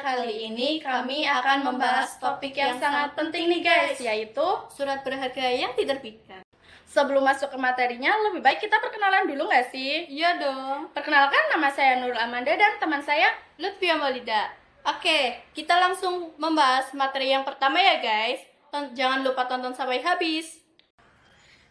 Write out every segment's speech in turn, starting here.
kali ini kami akan membahas topik yang sangat penting nih guys, yaitu surat berharga yang diterbitkan. Sebelum masuk ke materinya, lebih baik kita perkenalan dulu nggak sih? Iya dong. Perkenalkan, nama saya Nurul Amanda dan teman saya Lutfi Amalida. Oke, kita langsung membahas materi yang pertama ya guys. Jangan lupa tonton sampai habis.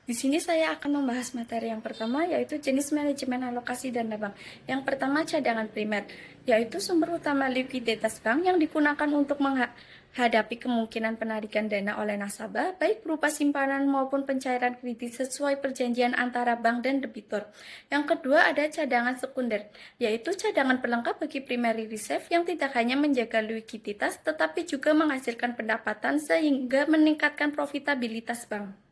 Di sini saya akan membahas materi yang pertama, yaitu jenis manajemen alokasi dana bank. Yang pertama, cadangan primer, yaitu sumber utama likuiditas bank yang digunakan untuk menghadapi kemungkinan penarikan dana oleh nasabah, baik berupa simpanan maupun pencairan kredit sesuai perjanjian antara bank dan debitur. Yang kedua, ada cadangan sekunder, yaitu cadangan pelengkap bagi primary reserve yang tidak hanya menjaga likuiditas, tetapi juga menghasilkan pendapatan sehingga meningkatkan profitabilitas bank.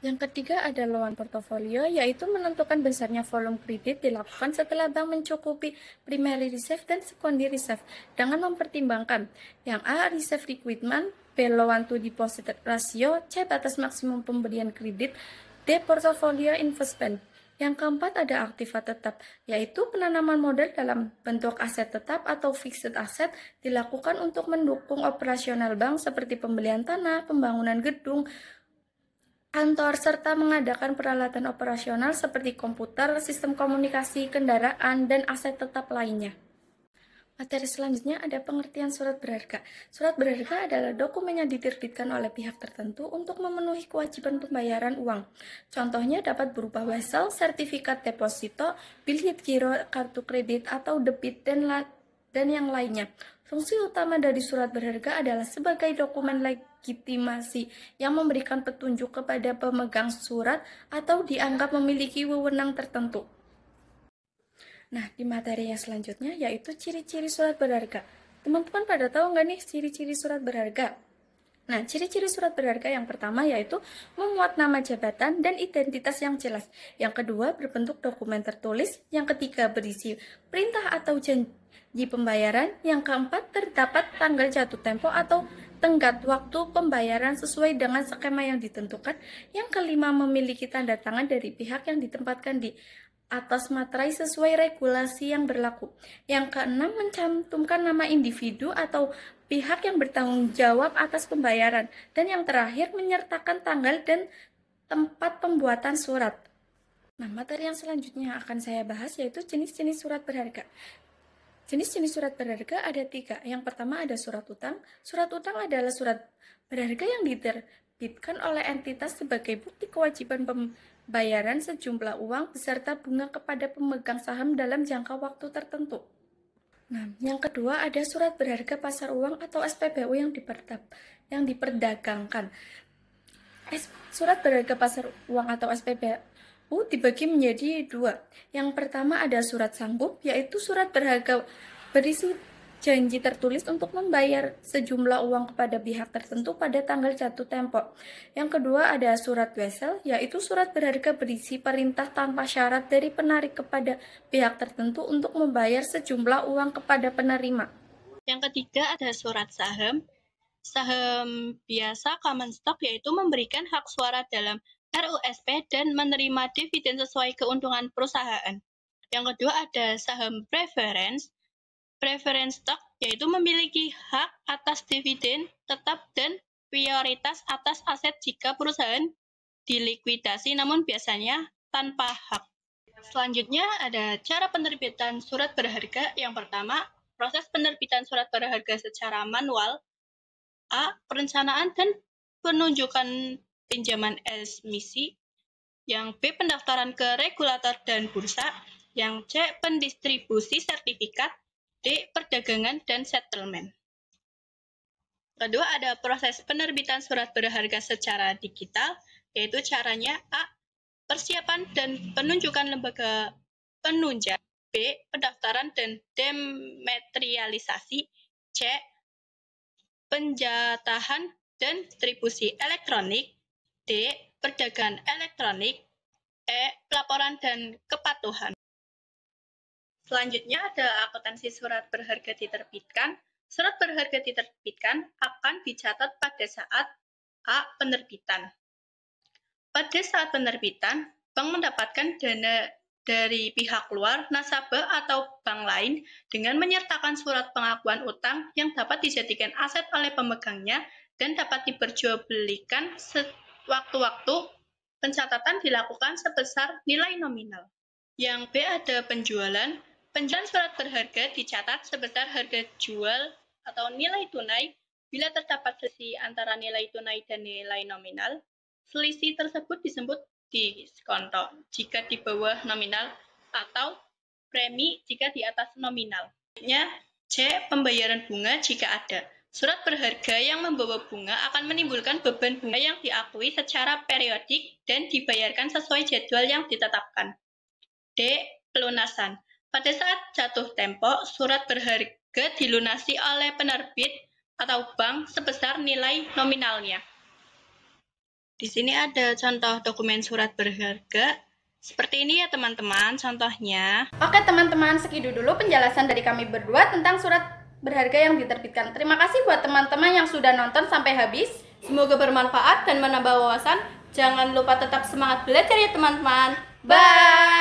Yang ketiga ada loan portofolio, yaitu menentukan besarnya volume kredit dilakukan setelah bank mencukupi primary reserve dan secondary reserve dengan mempertimbangkan yang A. Reserve requirement, B. Loan to deposit ratio, C. Batas maksimum pemberian kredit, D. Portfolio investment. Yang keempat ada aktiva tetap, yaitu penanaman modal dalam bentuk aset tetap atau fixed asset dilakukan untuk mendukung operasional bank seperti pembelian tanah, pembangunan gedung, kantor, serta mengadakan peralatan operasional seperti komputer, sistem komunikasi, kendaraan, dan aset tetap lainnya. Materi selanjutnya ada pengertian surat berharga. Surat berharga adalah dokumen yang diterbitkan oleh pihak tertentu untuk memenuhi kewajiban pembayaran uang. Contohnya dapat berupa wesel, sertifikat deposito, bilet giro, kartu kredit, atau debit, dan yang lainnya. Fungsi utama dari surat berharga adalah sebagai dokumen legitimasi yang memberikan petunjuk kepada pemegang surat atau dianggap memiliki wewenang tertentu. Nah, di materi yang selanjutnya yaitu ciri-ciri surat berharga. Teman-teman pada tahu nggak nih ciri-ciri surat berharga? Nah, ciri-ciri surat berharga yang pertama yaitu memuat nama jabatan dan identitas yang jelas. Yang kedua, berbentuk dokumen tertulis. Yang ketiga, berisi perintah atau janji pembayaran. Yang keempat, terdapat tanggal jatuh tempo atau tenggat waktu pembayaran sesuai dengan skema yang ditentukan. Yang kelima, memiliki tanda tangan dari pihak yang ditempatkan di atas materai sesuai regulasi yang berlaku. Yang keenam, mencantumkan nama individu atau pihak yang bertanggung jawab atas pembayaran. Dan yang terakhir, menyertakan tanggal dan tempat pembuatan surat. Nah, materi yang selanjutnya akan saya bahas yaitu jenis-jenis surat berharga. Jenis-jenis surat berharga ada 3. Yang pertama ada surat utang. Surat utang adalah surat berharga yang diterbitkan oleh entitas sebagai bukti kewajiban pembayaran sejumlah uang beserta bunga kepada pemegang saham dalam jangka waktu tertentu. Nah, yang kedua ada surat berharga pasar uang atau SPBU yang diperdagangkan. Surat berharga pasar uang atau SPBU dibagi menjadi 2. Yang pertama ada surat sanggup, yaitu surat berharga berisi janji tertulis untuk membayar sejumlah uang kepada pihak tertentu pada tanggal jatuh tempo. Yang kedua ada surat wesel, yaitu surat berharga berisi perintah tanpa syarat dari penarik kepada pihak tertentu untuk membayar sejumlah uang kepada penerima. Yang ketiga ada surat saham. Saham biasa common stock, yaitu memberikan hak suara dalam RUSP dan menerima dividen sesuai keuntungan perusahaan. Yang kedua ada saham preference stock, yaitu memiliki hak atas dividen tetap dan prioritas atas aset jika perusahaan dilikuidasi, namun biasanya tanpa hak. Selanjutnya ada cara penerbitan surat berharga. Yang pertama, proses penerbitan surat berharga secara manual. A. Perencanaan dan penunjukan pinjaman emisi. Yang B. Pendaftaran ke regulator dan bursa. Yang C. Pendistribusi sertifikat. D. Perdagangan dan settlement. Kedua ada proses penerbitan surat berharga secara digital, yaitu caranya A. Persiapan dan penunjukan lembaga penunjang. B. Pendaftaran dan dematerialisasi. C. Penjatahan dan distribusi elektronik. D. Perdagangan elektronik. E. Pelaporan dan kepatuhan. Selanjutnya ada akuntansi surat berharga diterbitkan. Surat berharga diterbitkan akan dicatat pada saat A. Penerbitan. Pada saat penerbitan, bank mendapatkan dana dari pihak luar, nasabah atau bank lain dengan menyertakan surat pengakuan utang yang dapat dijadikan aset oleh pemegangnya dan dapat diperjualbelikan sewaktu-waktu. Pencatatan dilakukan sebesar nilai nominal. Yang B ada penjualan. Penjualan surat berharga dicatat sebesar harga jual atau nilai tunai bila terdapat selisih antara nilai tunai dan nilai nominal. Selisih tersebut disebut diskonto jika di bawah nominal atau premi jika di atas nominal. C. Pembayaran bunga jika ada. Surat berharga yang membawa bunga akan menimbulkan beban bunga yang diakui secara periodik dan dibayarkan sesuai jadwal yang ditetapkan. D. Pelunasan. Pada saat jatuh tempo, surat berharga dilunasi oleh penerbit atau bank sebesar nilai nominalnya. Di sini ada contoh dokumen surat berharga. Seperti ini ya teman-teman contohnya. Oke teman-teman, segitu dulu penjelasan dari kami berdua tentang surat berharga yang diterbitkan. Terima kasih buat teman-teman yang sudah nonton sampai habis. Semoga bermanfaat dan menambah wawasan. Jangan lupa tetap semangat belajar ya teman-teman. Bye!